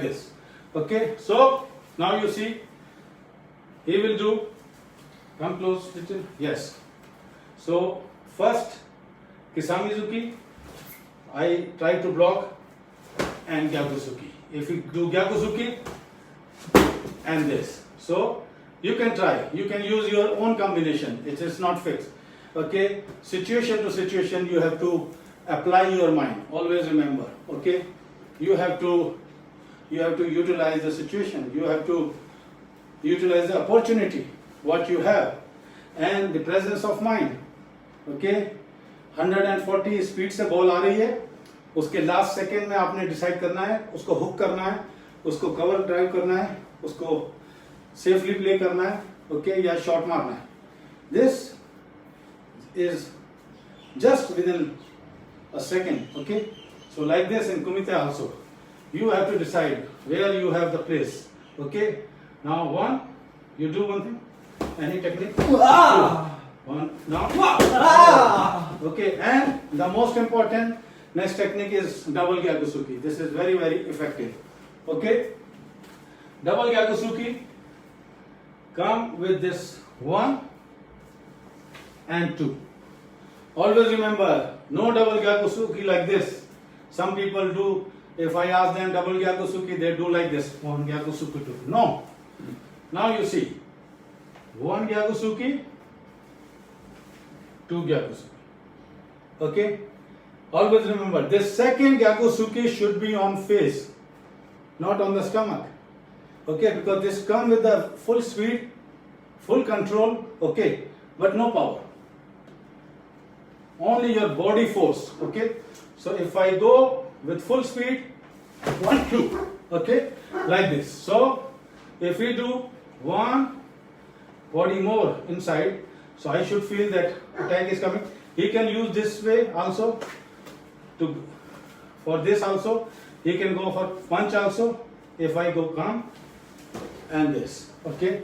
this. Okay, so now you see he will do, come close little, yes. So first Kisamizuki, I try to block, and Gyakusuki. If you do Gyakusuki and this, so you can try, you can use your own combination, it is not fixed. Okay, situation to situation you have to apply your mind, always remember. Okay, you have to utilize the situation, you have to utilize the opportunity what you have and the presence of mind. Okay, 140 speed से ball आ रही है, उसके last second में आपने decide करना है, उसको hook करना है, उसको कवर ड्राइव करना है, उसको सेफली प्ले करना है, ओके, या शॉट मारना है. This is just with in a second. Okay, so like this in Kumite also you have to decide where you have the place. Okay, now one, you do one thing, any technique, one now, okay, and the most important next technique is double Gyakusuki. This is very effective. Okay, double Gyakusuki, come with this 1 and 2. Always remember, no double Gyakusuki like this. Some people do, if I ask them double Gyakusuki, they do like this, 1 Gyakusuki 2. No. Now you see, 1 Gyakusuki, 2 Gyakusuki. Okay? Always remember, this second Gyakusuki should be on face, not on the stomach. Okay? Because this comes with the full speed, full control, okay, but no power. Only your body force. Okay, so if I go with full speed, 1 2, okay, like this. So if we do 1, body more inside, so I should feel that attack is coming. He can use this way also, to for this also, he can go for punch also, if I go calm and this. Okay,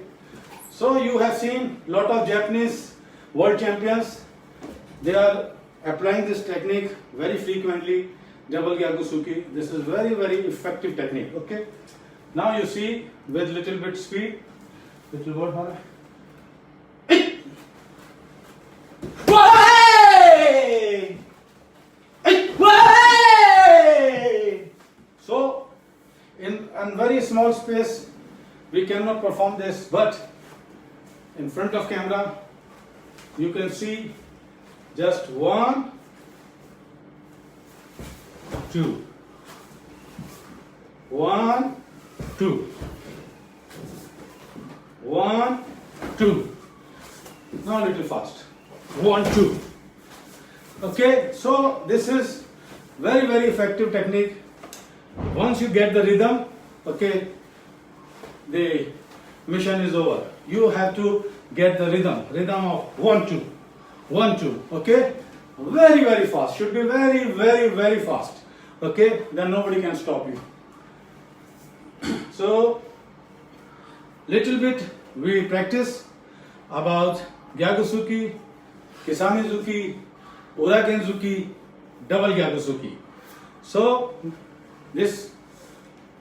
so you have seen lot of Japanese world champions, they are applying this technique very frequently, double Gyakusuki. This is very effective technique. Okay, now you see with little bit speed, little word harder. So in very small space we cannot perform this, but in front of camera you can see just 1 2, 1 2, 1 2. Now a little fast. 1 2. Okay, so this is very effective technique. Once you get the rhythm, okay, the mission is over. You have to get the rhythm of 1 2, 1 2. Okay, very fast. Should be very fast. Okay, then nobody can stop you. So little bit we practice about Gyakusuki, Kisamizuki, Uragenzuki, double Gyakusuki. So this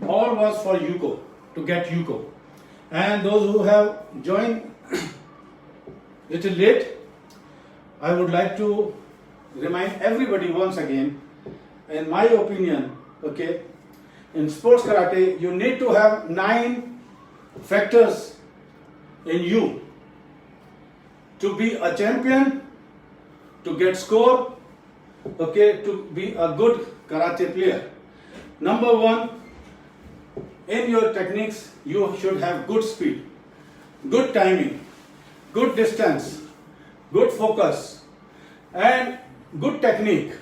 all was for Yuko, to get Yuko. And those who have joined little late, I would like to remind everybody once again, in my opinion, okay, in sports karate you need to have 9 factors in you to be a champion, to get score, okay, to be a good karate player. Number 1, in your techniques you should have good speed, good timing, good distance, good focus, and good technique,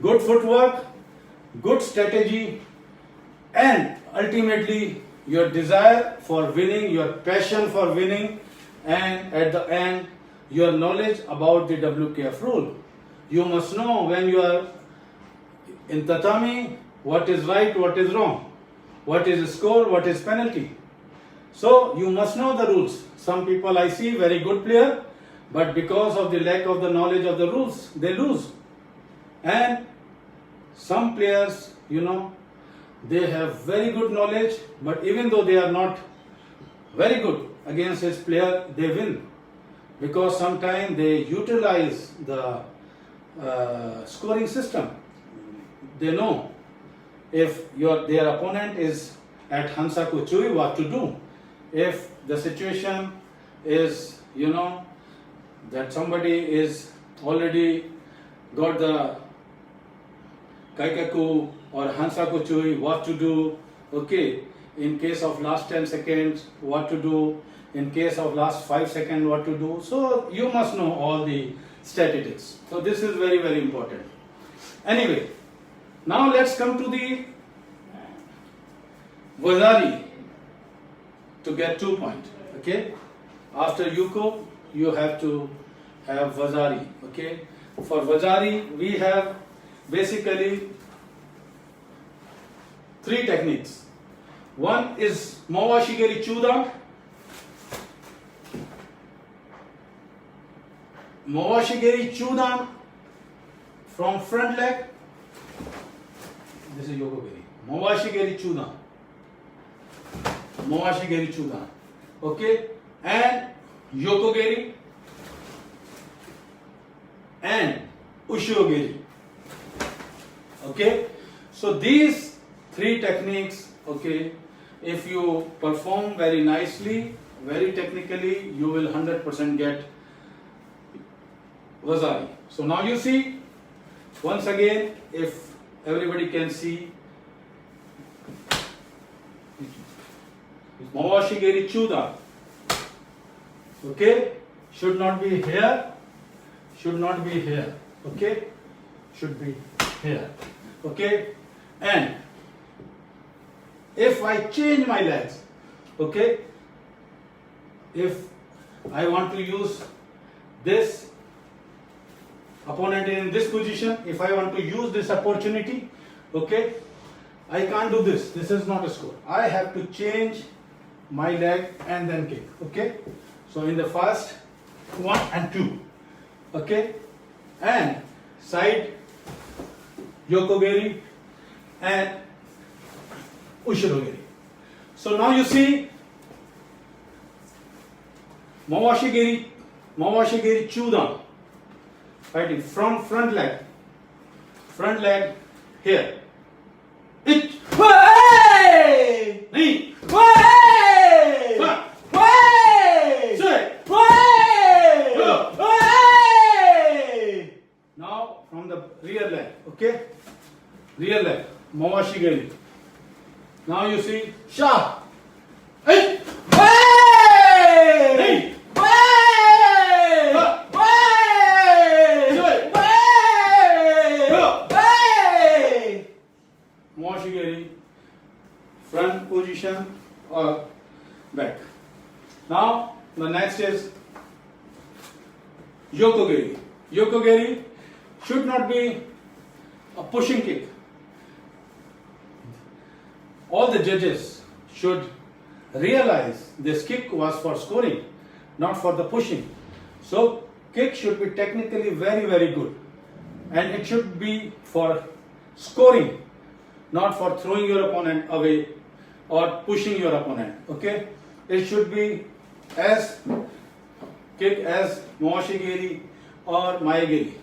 good footwork, good strategy, and ultimately your desire for winning, your passion for winning, and at the end your knowledge about the WKF rule. You must know when you are in tatami what is right, what is wrong, what is score, what is penalty. So you must know the rules. Some people I see very good player, but because of the lack of the knowledge of the rules, they lose. And some players, they have very good knowledge, but even though they are not very good against his player, they win because sometimes they utilize the scoring system. They know if their opponent is at Hansaku Chui, what to do. If the situation is, that somebody is already got the Kaikaku or Hansaku Chui, what to do. Okay, in case of last 10 seconds, what to do. In case of last 5 seconds, what to do. So you must know all the statistics. So this is very, very important. Anyway, now let's come to the Vazari to get 2 points. Okay, after Yuko, you have to have Vazari. Okay, for Vazari, we have basically 3 techniques. One is Mawashigeri Chuda. Mawashigeri Chudan from front leg. This is Yokogeri. Mawashigeri Chudan. Mawashigeri Chudan. Okay, and Yokogeri and Ushogeri. Okay, so these 3 techniques, okay, if you perform very nicely, very technically, you will 100% get Vazari. So now you see, once again, if everybody can see, Mawashigeri Chuda, okay, should not be here, should not be here, okay, should be here, okay, and if I change my legs, okay, if I want to use this opponent in this position, if I want to use this opportunity, okay, I can't do this. This is not a score. I have to change my leg and then kick. Okay, so in the first 1 and 2, okay, and side Yokogeri and Ushirogeri. So now you see Mawashigeri Chudan. Fighting from front leg here. It. Way! Knee. Way! Way! Sit. Way! Way! Now from the rear leg, okay? Rear leg, Mawashigeri. Now you see Shah. It. Way! Knee. Mawashigeri, front position or back. Now the next is Yokogeri. Yokogeri should not be a pushing kick. All the judges should realize this kick was for scoring, not for the pushing. So kick should be technically very, very good, and it should be for scoring, not for throwing your opponent away or pushing your opponent. Okay, it should be as kick as Mawashigeri or Maegeri.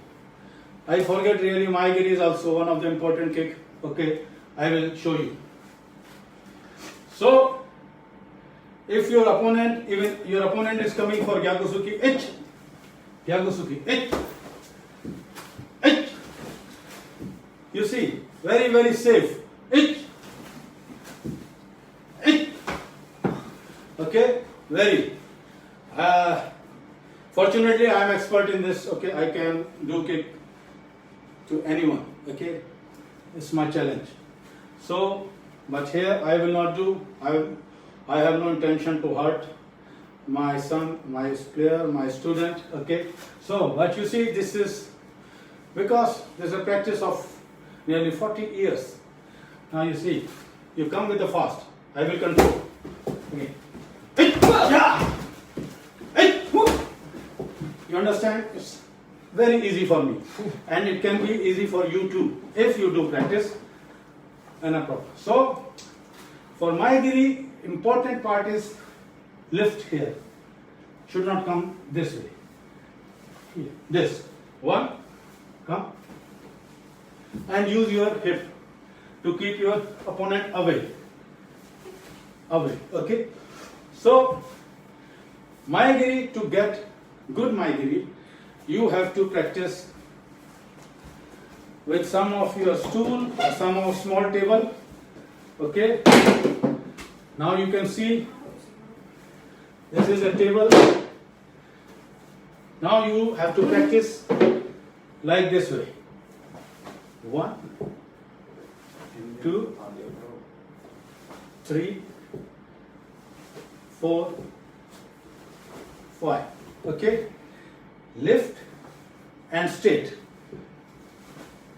I forget really, Maegeri is also one of the important kick. Okay, I will show you. So if your opponent is coming for Gyakusuki, Gyakusuki, you see, very, very safe. Okay, very. Fortunately, I am expert in this. Okay, I can do kick to anyone. Okay, it's my challenge. So, but here I will not do. I have no intention to hurt my son, my player, my student. Okay, so what you see, this is because there's a practice of nearly 40 years. Now you see, you come with the fast. I will control. Okay. You understand? It's very easy for me, and it can be easy for you too if you do practice. anaproper. So for Maigiri, important part is lift here. Should not come this way. Here. This one, come and use your hip to keep your opponent away. Okay. So Maigiri, to get good Maigiri, you have to practice with some of your stool or some of small table. Okay. Now you can see this is a table. Now you have to practice like this way. 1, 2, 3, 4, 5. Okay. Lift and straight.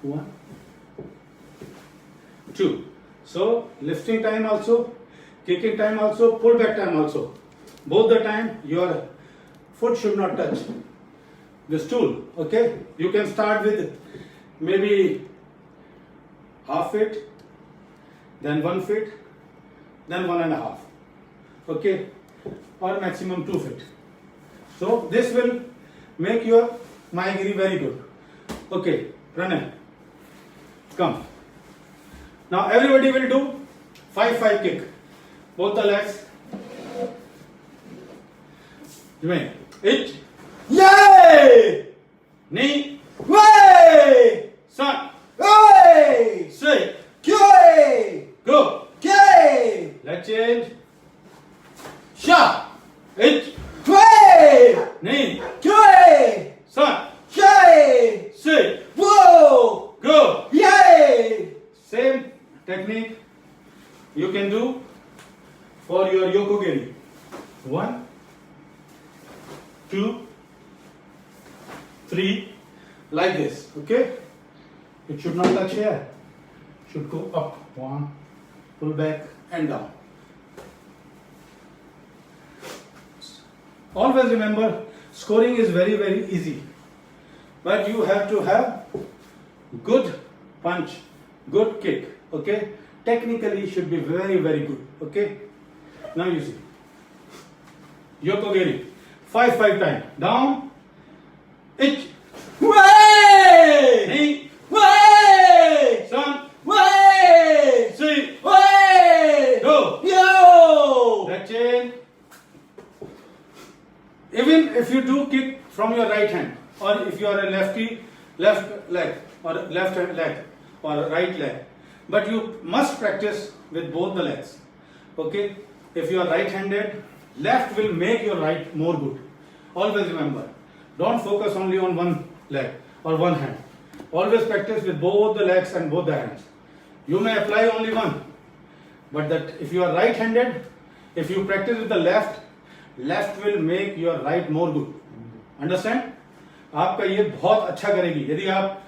1, 2. So lifting time also, kicking time also, pull back time also. Both the time your foot should not touch the stool. Okay. You can start with maybe half feet, then 1 feet, then 1.5. Okay. Or maximum 2 feet. So this will make your Maigiri very good. Okay. Pranay, come. Now everybody will do 5-5 kick. Both the legs. Remain. It. Yay! Knee. Way! Sun. Way! Straight. Yay! Go. Yay! Leg change. Sharp. It. Way! Knee. Yay! Sun. Yay! Straight. Whoa! Go. Yay! Same technique you can do for your Yokogiri. 1, 2, 3, like this. Okay. It should not touch here. Should go up. 1, pull back and down. Always remember, scoring is very, very easy. But you have to have good punch, good kick. Okay. Technically should be very, very good. Okay. Now you see. Yokogiri. 5-5 time. Down. Ich. Way! Knee. Way! Sun. Way! See. Way! Go. Yo! That chain. Even if you do kick from your right hand, or if you are a lefty, left leg, or left hand leg, or right leg, but you must practice with both the legs. Okay. If you are right-handed, left will make your right more good. Always remember, don't focus only on one leg or one hand. Always practice with both the legs and both the hands. You may apply only one, but that if you are right-handed, if you practice with the left, left will make your right more good. Understand? आपका ये बहुत अच्छा करेगी. यदि आप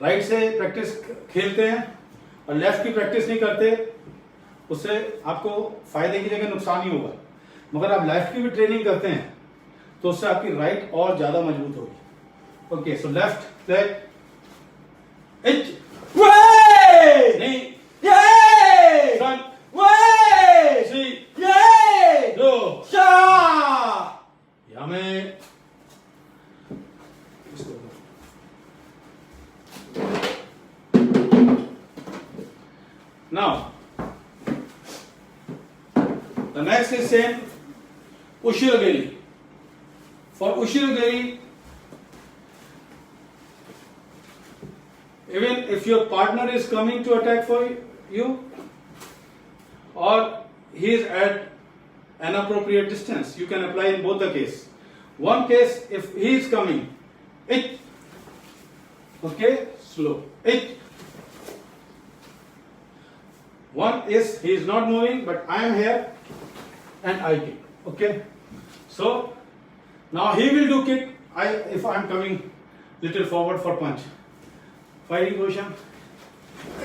right से practice खेलते हैं और लेफ्ट की प्रैक्टिस नहीं करते, उससे आपको फायदे की जगह नुकसान ही होगा. मगर आप लेफ्ट की भी ट्रेनिंग करते हैं तो उससे आपकी राइट और ज्यादा मजबूत होगी. Okay. So left leg. Etch. Way! नहीं. Yay! Sun. Way! सी. Yay! दो. Sha! या में इसको. Now, the next is same Ushirogiri. For Ushirogiri, even if your partner is coming to attack for you, or he is at an appropriate distance, you can apply in both the case. One case, if he is coming, it, okay, slow, it. One is he is not moving, but I am here and I kick. Okay. So now he will do kick. If I am coming little forward for punch. Fighting position.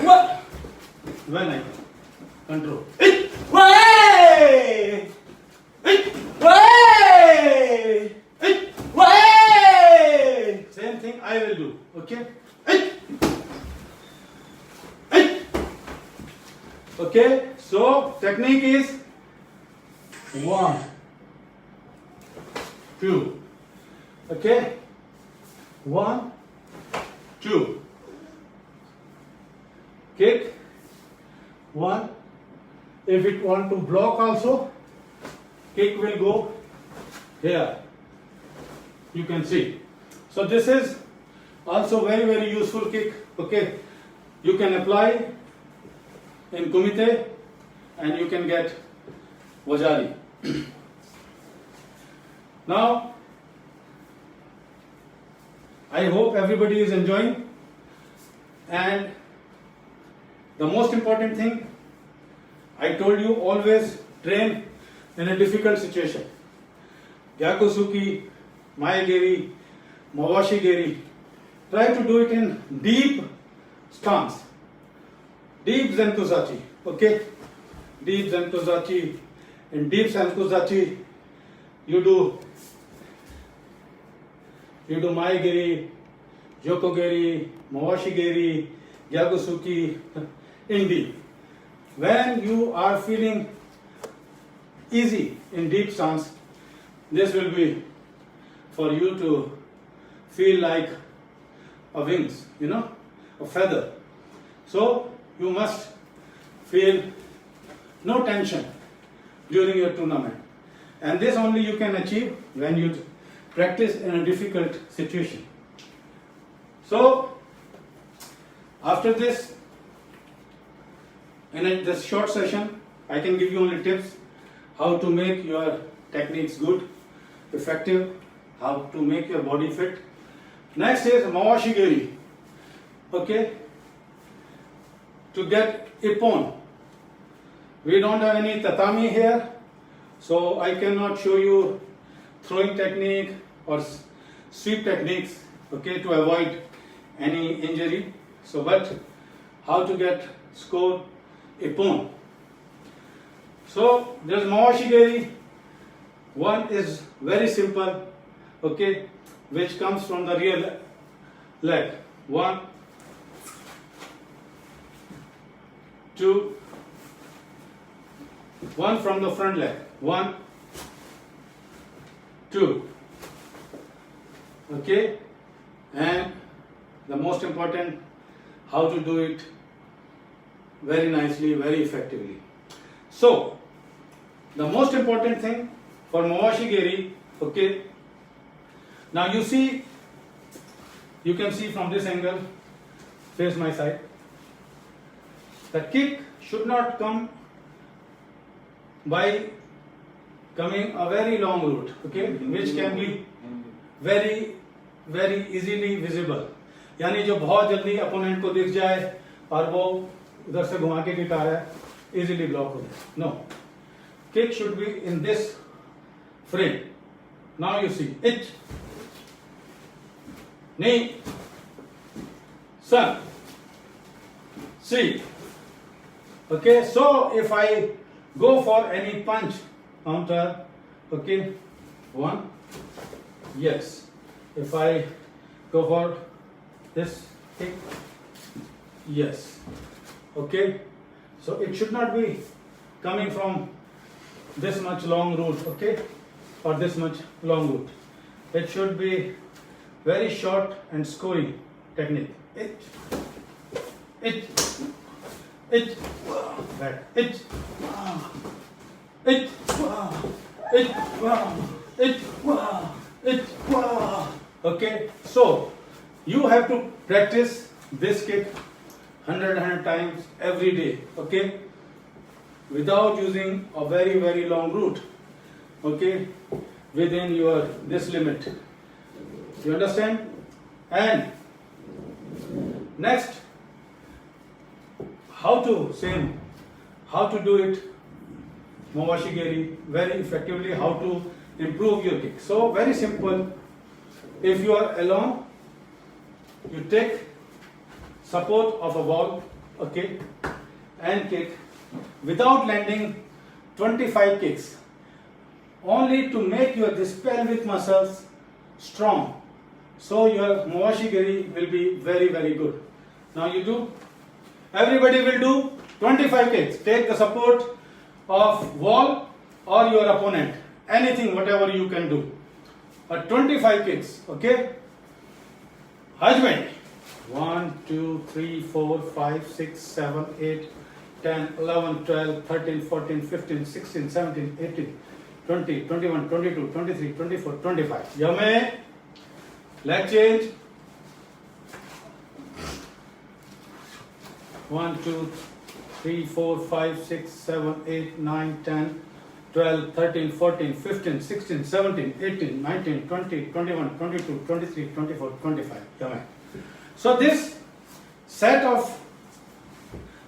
What? When I control. Way! Way! Way! Same thing I will do. Okay. technique is 1, 2. Okay? 1, 2. Kick. 1. If it want to block also, kick will go here. You can see. So this is also very useful kick. Okay? You can apply in kumite and you can get wajari. Now, I hope everybody is enjoying, and the most important thing, I told you, always train in a difficult situation. Gyakusuki, Maegiri, Mawashigiri. Try to do it in deep stance. Deep Zenkuzachi. Okay? Deep Zenkuzachi. In deep Zenkuzachi, you do Maegiri, Yokogiri, Mawashigiri, Gyakusuki, in deep. When you are feeling easy in deep stance, this will be for you to feel like a wings, a feather. So you must feel no tension during your tournament. And this only you can achieve when you practice in a difficult situation. So after this, in this short session, I can give you only tips how to make your techniques good, effective, how to make your body fit. Next is Mawashigiri. Okay? To get ippon. We don't have any tatami here, so I cannot show you throwing technique or sweep techniques, okay, to avoid any injury. So, but how to get score ippon. So, there's Mawashigiri. One is very simple, okay, which comes from the rear leg. 1, 2, 1 from the front leg. 1, 2. Okay, and the most important, how to do it very nicely, very effectively. So, the most important thing for Mawashigiri, okay, now you see, you can see from this angle, face my side, the kick should not come by coming a very long route, okay, which can be very easily visible. यानी जो बहुत जल्दी opponent को दिख जाए और वो उधर से घुमा के किक आ रहा है, easily block हो जाए. No, kick should be in this frame. Now you see it, knee, sun, see. Okay, so if I go for any punch, counter, okay, 1, yes. If I go for this kick, yes. Okay, so it should not be coming from this much long route, okay, or this much long route. It should be very short and scoring technique. It, back, okay, so you have to practice this kick 100 times every day, okay, without using a very long route, okay, within your this limit. You understand? And next, how to do it Mawashigiri very effectively, how to improve your kick. So very simple. If you are alone, you take support of a wall, okay, and kick without landing 25 kicks, only to make your this pelvic muscles strong. So your Mawashigiri will be very good. Now you do. Everybody will do 25 kicks. Take the support of wall or your opponent. Anything, whatever you can do. 25 kicks, okay? Husband. 1, 2, 3, 4, 5, 6, 7, 8, 10, 11, 12, 13, 14, 15, 16, 17, 18, 20, 21, 22, 23, 24, 25. Yame. Leg change. 1, 2, 3, 4, 5, 6, 7, 8, 9, 10, 12, 13, 14, 15, 16, 17, 18, 19, 20, 21, 22, 23, 24, 25. Yame. So this set of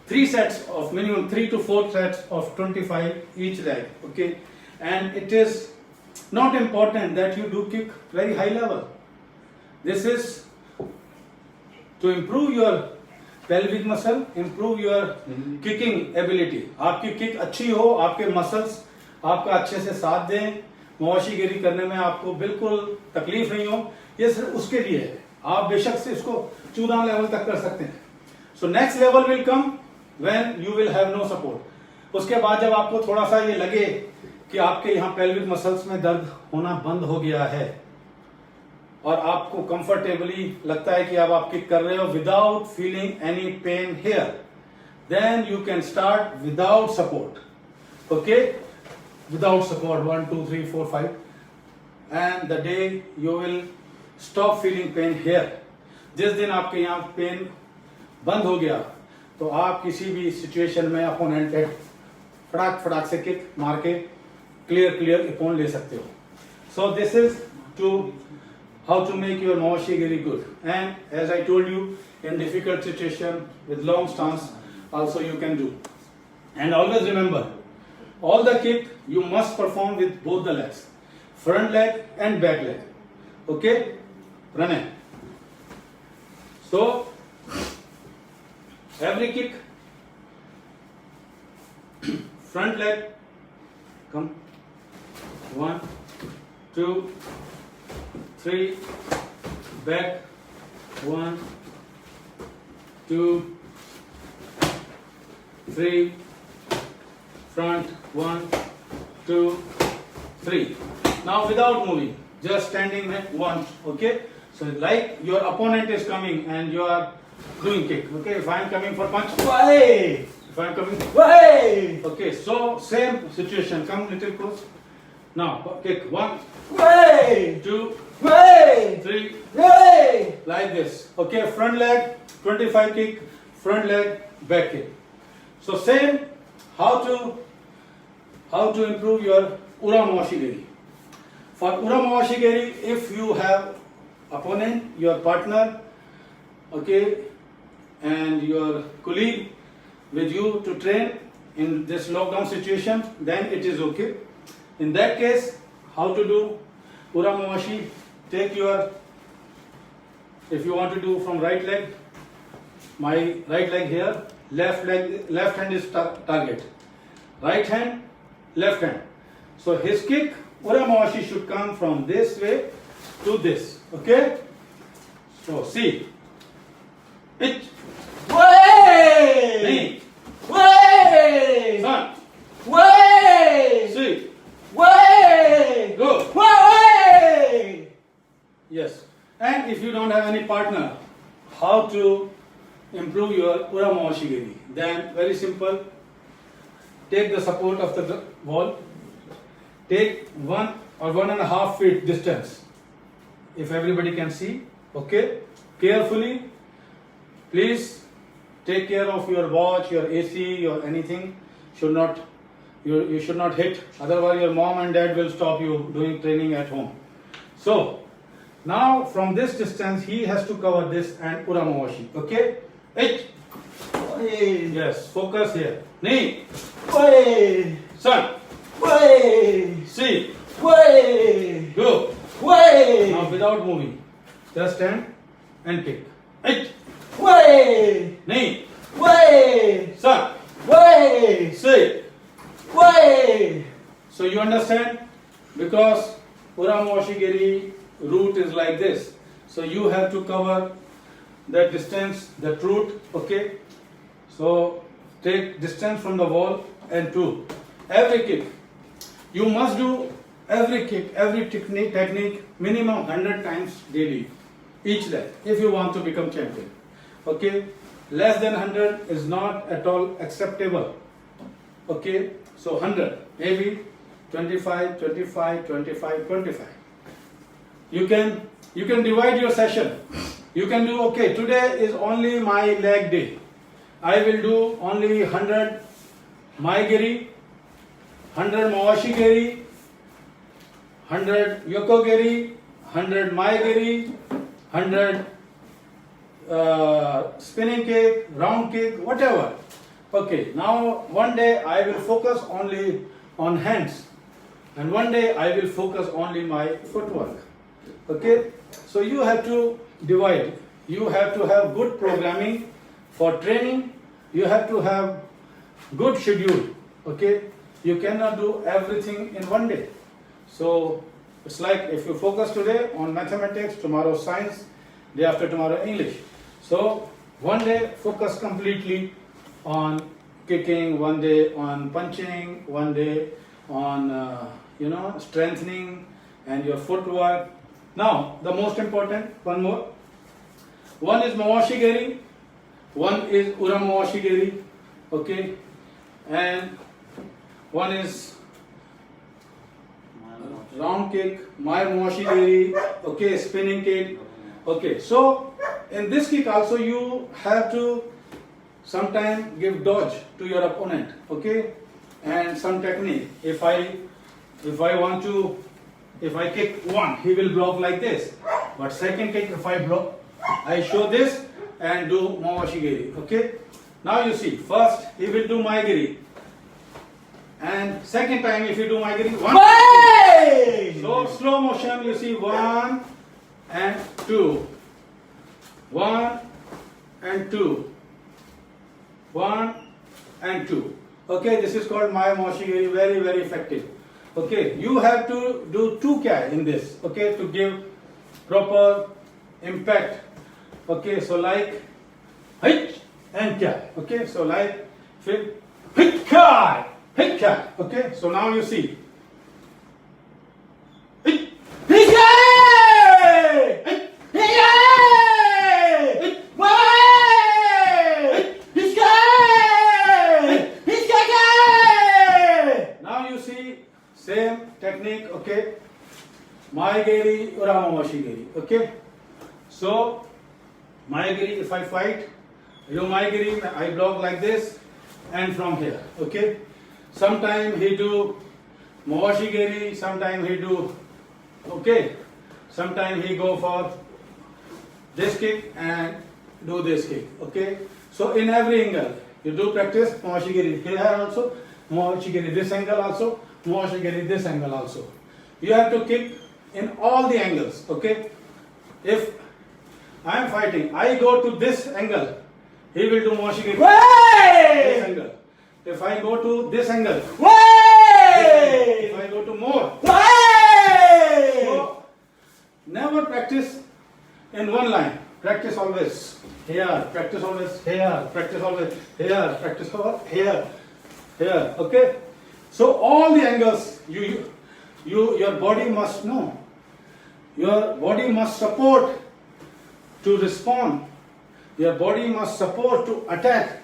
3 sets of minimum 3 to 4 sets of 25 each leg, okay? And it is not important that you do kick very high level. This is to improve your pelvic muscle, improve your kicking ability. आपकी kick अच्छी हो, आपके muscles आपका अच्छे से साथ दें, मवाशीगिरी करने में आपको बिल्कुल तकलीफ नहीं हो, ये सिर्फ उसके लिए है. आप बेशक से इसको 14 लेवल तक कर सकते हैं. So next level will come when you will have no support. उसके बाद जब आपको थोड़ा सा ये लगे कि आपके यहाँ पेल्विक मसल्स में दर्द होना बंद हो गया है और आपको कंफर्टेबली लगता है कि अब आप किक कर रहे हो without feeling any pain here, then you can start without support. Okay, without support 1, 2, 3, 4, 5 and the day you will stop feeling pain here. जिस दिन आपके यहाँ पेन बंद हो गया तो आप किसी भी सिचुएशन में अपोनेंट पे फटाक फटाक से किक मार के क्लियर अपोन ले सकते हो. So this is to how to make your मवाशीगिरी good. And as I told you, in difficult situation with long stance also you can do. And always remember, all the kick you must perform with both the legs, front leg and back leg. Okay, Pranay. So every kick, front leg, come, 1, 2, 3, back, 1, 2, 3, front, 1, 2, 3. Now without moving, just standing there once. Okay, so like your opponent is coming and you are doing kick. Okay, if I am coming for punch, Way! if I am coming, Way! okay, so same situation, come little close. Now kick, 1, Way! 2, Way! 3, Way! like this. Okay, front leg 25 kick, front leg back kick. So same, how to improve your Ura Mawashigiri. For Ura Mawashigiri, if you have opponent, your partner, okay, and your colleague with you to train in this lockdown situation, then it is okay. In that case, how to do Ura Mawashi? Take your, if you want to do from right leg, my right leg here, left hand is target, right hand, left hand. So his kick, Ura Mawashi, should come from this way to this. Okay, so see, pitch, Way! knee, Way! son, Way! see, Way! go. Way! Yes. And if you don't have any partner, how to improve your Ura Mawashigiri? Then very simple. Take the support of the wall. Take 1 or 1.5 feet distance. If everybody can see, okay. Carefully, please take care of your watch, your AC, your anything. You should not hit. Otherwise, your mom and dad will stop you doing training at home. So now from this distance, he has to cover this and Ura Mawashi. Okay. It. Way! Yes. Focus here. Knee. Way! Son. Way! See. Way! Go. Way! Now without moving, just stand and kick. It. Way! Knee. Way! Son. Way! See. Way! So you understand? Because Ura Mawashigiri route is like this. So you have to cover that distance, that route. Okay. So take distance from the wall and two. every kick. You must do every kick, every technique minimum 100 times daily, each leg, if you want to become champion. Okay, less than 100 is not at all acceptable. Okay, so 100, maybe 25, 25, 25, 25. You can divide your session. You can do, okay, today is only my leg day. I will do only 100 Maigiri, 100 Mawashi Giri, 100 Yokogiri, 100 Maigiri, 100 spinning kick, round kick, whatever. Okay, now one day I will focus only on hands, and one day I will focus only my footwork. Okay, so you have to divide. You have to have good programming for training. You have to have good schedule. Okay, you cannot do everything in one day. So it's like if you focus today on mathematics, tomorrow science, day after tomorrow English. So one day focus completely on kicking, one day on punching, one day on strengthening and your footwork. Now the most important, one more. One is Mawashi Giri, one is Ura Mawashi Giri, okay, and one is round kick, my Mawashi Giri, okay, spinning kick. Okay, so in this kick also you have to sometimes give dodge to your opponent, okay, and some technique. If I kick one, he will block like this. But second kick, if I block, I show this and do Mawashi Giri, okay. Now you see, first he will do Maigiri, and second time if you do Maigiri, one. So slow motion, you see 1 and 2, 1 and 2, 1 and 2. Okay, this is called my Mawashi Giri, very, very effective. Okay, you have to do 2 kya in this, okay, to give proper impact. Okay, so like hit and kya. Okay, so like hit kya, okay, so now you see. Same technique, okay. Maigiri, Ura Mawashi Giri, okay. So Maigiri, if I fight, you Maigiri, I block like this and from here, okay. Sometime he do Mawashi Giri, sometime he do, okay. Sometime he go for this kick and do this kick, okay. So in every angle, you do practice Mawashi Giri here also, Mawashi Giri this angle also, Mawashi Giri this angle also. You have to kick in all the angles, okay. If I am fighting, I go to this angle, he will do Mawashi Giri this angle. If I go to this angle, if I go to more, so never practice in one line. Practice always here, practice always here, practice always here, practice always here, here, okay. So all the angles your body must know. Your body must support to respond. Your body must support to attack,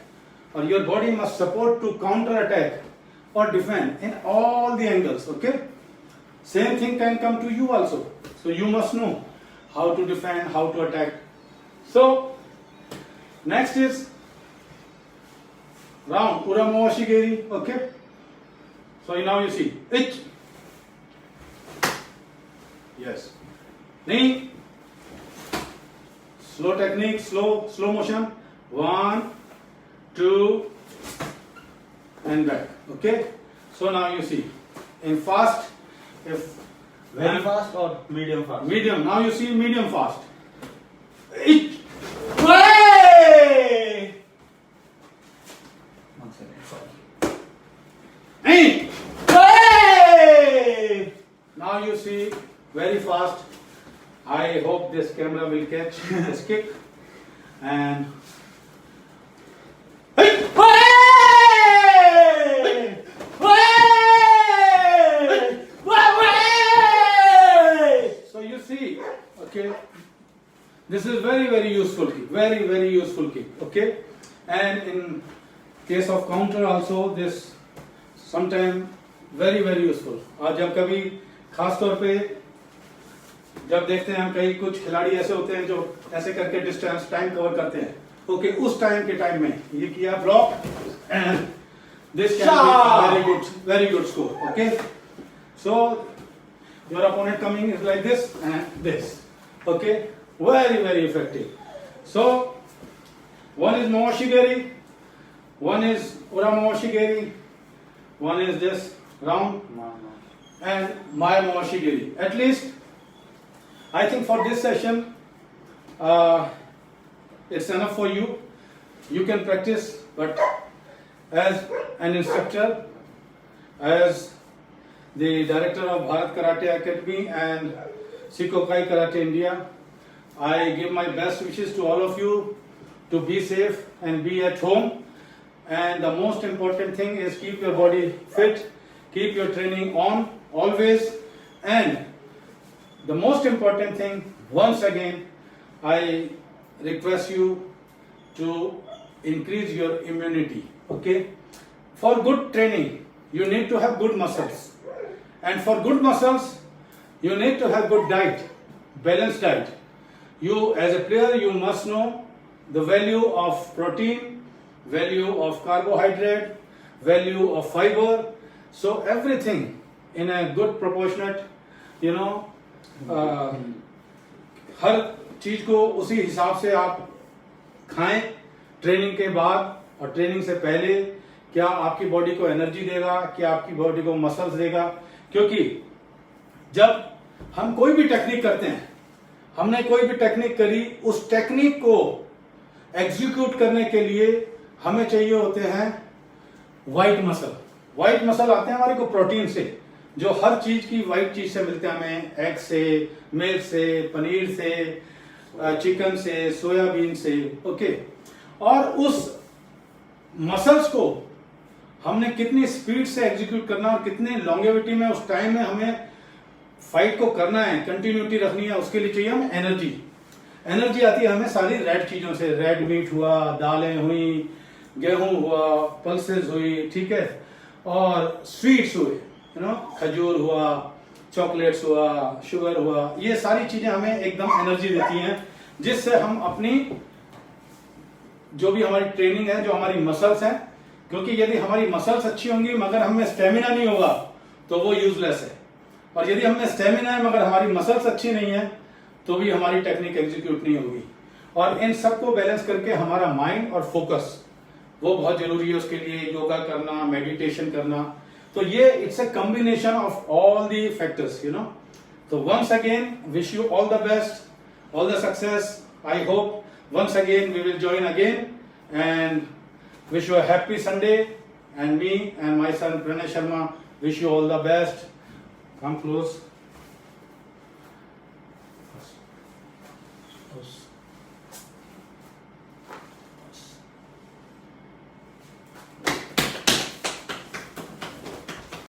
or your body must support to counter attack or defend in all the angles, okay. Same thing can come to you also. So you must know how to defend, how to attack. So next is round Ura Mawashi Giri, okay. So now you see it. Yes. Knee. Slow technique, slow motion. 1, 2, and back. Okay. So now you see. In fast, if Very fast or medium fast? medium. Now you see medium fast. It. One second, sorry. Hey. Now you see very fast. I hope this camera will catch this kick. And This is very useful kick, very useful kick. Okay, and in case of counter also this sometime very useful. और जब कभी खास तौर पे जब देखते हैं हम कई कुछ खिलाड़ी ऐसे होते हैं जो ऐसे करके डिस्टेंस टाइम कवर करते हैं. ओके, उस टाइम के टाइम में ये किया block and this can be very good score. Okay, so your opponent coming is like this and this. Okay, very effective. So one is Momoshigeri, one is Uramomoshigeri, one is this round and Maya Momoshigeri. At least I think for this session it's enough for you. You can practice, but as an instructor, as the director of Bharat Karate Academy and Shikokai Karate India, I give my best wishes to all of you to be safe and be at home. And the most important thing is keep your body fit, keep your training on always. And the most important thing, once again, I request you to increase your immunity. Okay? For good training, you need to have good muscles. And for good muscles, you need to have good diet, balanced diet. You, as a player, you must know the value of protein, value of carbohydrate, value of fiber. So everything in a good proportionate, हर चीज को उसी हिसाब से आप खाएं. Training के बाद और ट्रेनिंग से पहले क्या आपकी बॉडी को एनर्जी देगा, क्या आपकी बॉडी को मसल्स देगा. क्योंकि जब हम कोई भी टेक्निक करते हैं, हमने कोई भी टेक्निक करी, उस टेक्निक को एग्जीक्यूट करने के लिए हमें चाहिए होते हैं व्हाइट मसल. व्हाइट मसल आते हैं हमारे को प्रोटीन से, जो हर चीज की व्हाइट चीज से मिलते हैं हमें. एग से, मिल्क से, पनीर से, चिकन से, सोयाबीन से. ओके, और उस मसल्स को हमने कितनी स्पीड से एग्जीक्यूट करना और कितने लॉन्गेविटी में उस टाइम में हमें फाइट को करना है, कंटिन्यूटी रखनी है, उसके लिए चाहिए हमें एनर्जी. एनर्जी आती है हमें सारी रेड चीजों से. रेड मीट हुआ, दालें हुई, गेहूं हुआ, पल्सेस हुई, ठीक है, और स्वीट्स हुए, खजूर हुआ, चॉकलेट्स हुआ, शुगर हुआ. ये सारी चीजें हमें एकदम एनर्जी देती हैं, जिससे हम अपनी जो भी हमारी ट्रेनिंग है, जो हमारी मसल्स हैं, क्योंकि यदि हमारी मसल्स अच्छी होंगी मगर हमें स्टेमिना नहीं होगा तो वो यूजलेस है. और यदि हमें स्टेमिना है मगर हमारी मसल्स अच्छी नहीं है तो भी हमारी टेक्निक एग्जीक्यूट नहीं होगी. और इन सबको बैलेंस करके हमारा माइंड और फोकस वो बहुत जरूरी है. उसके लिए योगा करना, मेडिटेशन करना. तो ये it's a combination of all the factors, तो once again wish you all the best, all the success. I hope once again we will join again and wish you a happy Sunday, and me and my son Pranay Sharma wish you all the best. Come close.